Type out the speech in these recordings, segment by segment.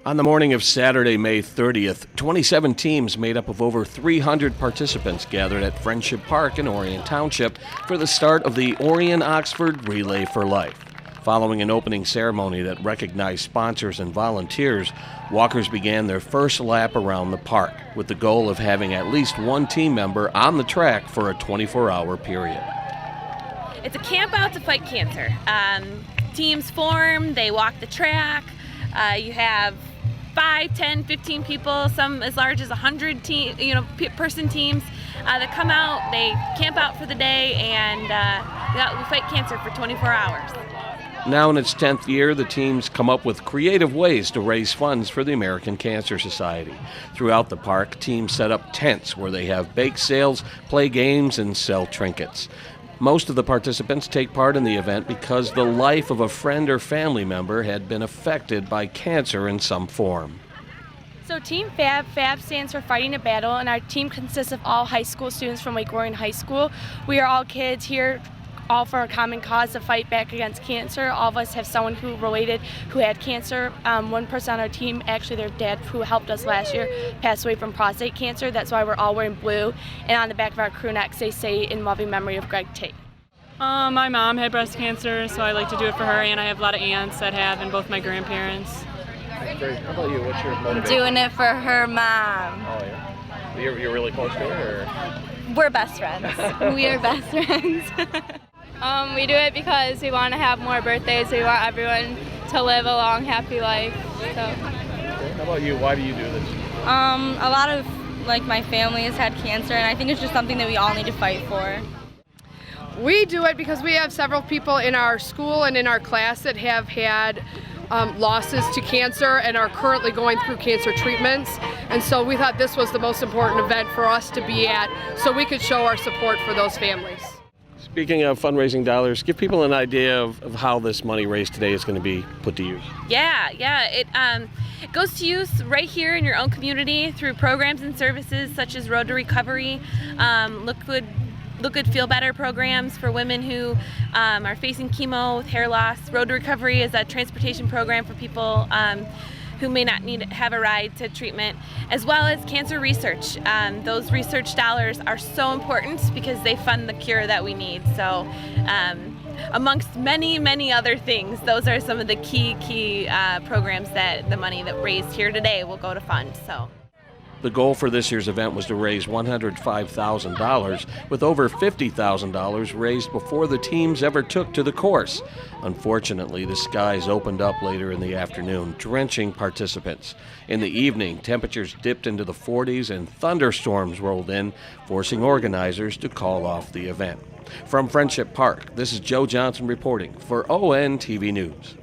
On the morning of Saturday, May 30th, 27 teams made up of over 300 participants gathered at Friendship Park in Orion Township for the start of the Orion-Oxford Relay for Life. Following an opening ceremony that recognized sponsors and volunteers, walkers began their first lap around the park with the goal of having at least one team member on the track for a 24-hour period. It's a camp out to fight cancer. Teams form, they walk the track. You have 5, 10, 15 people, some as large as 100 person teams that come out. They camp out for the day and we fight cancer for 24 hours. Now in its 10th year, the teams come up with creative ways to raise funds for the American Cancer Society. Throughout the park, teams set up tents where they have bake sales, play games, and sell trinkets. Most of the participants take part in the event because the life of a friend or family member had been affected by cancer in some form. So Team FAB stands for Fighting a Battle, and our team consists of all high school students from Lake Orion High School. We are all kids here, all for a common cause to fight back against cancer. All of us have someone who had cancer. One person on our team, actually their dad who helped us last year, passed away from prostate cancer. That's why we're all wearing blue. And on the back of our crew necks they say, "In loving memory of Greg Tate." My mom had breast cancer, so I like to do it for her, and I have a lot of aunts that have, and both my grandparents. Great. How about you? What's your motivation? Doing it for her mom. Oh, yeah. You're really close to her? Or? We're best friends. We are best friends. We do it because we want to have more birthdays. We want everyone to live a long, happy life. So. How about you? Why do you do this? A lot of my family has had cancer, and I think it's just something that we all need to fight for. We do it because we have several people in our school and in our class that have had losses to cancer and are currently going through cancer treatments. And so we thought this was the most important event for us to be at so we could show our support for those families. Speaking of fundraising dollars, give people an idea of how this money raised today is going to be put to use. Yeah, it goes to use right here in your own community through programs and services such as Road to Recovery, Look Good, Feel Better programs for women who are facing chemo with hair loss. Road to Recovery is a transportation program for people who may not have a ride to treatment, as well as cancer research. Those research dollars are so important because they fund the cure that we need. So amongst many, many other things, those are some of the key programs that the money that raised here today will go to fund. So. The goal for this year's event was to raise $105,000, with over $50,000 raised before the teams ever took to the course. Unfortunately, the skies opened up later in the afternoon, drenching participants. In the evening, temperatures dipped into the 40s and thunderstorms rolled in, forcing organizers to call off the event. From Friendship Park, this is Joe Johnson reporting for ONTV News.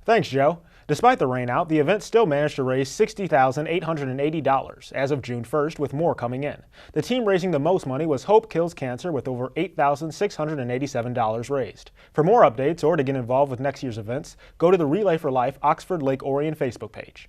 Thanks, Joe. Despite the rain out, the event still managed to raise $60,880 as of June 1st, with more coming in. The team raising the most money was Hope Kills Cancer, with over $8,687 raised. For more updates or to get involved with next year's events, go to the Relay for Life Oxford Lake Orion Facebook page.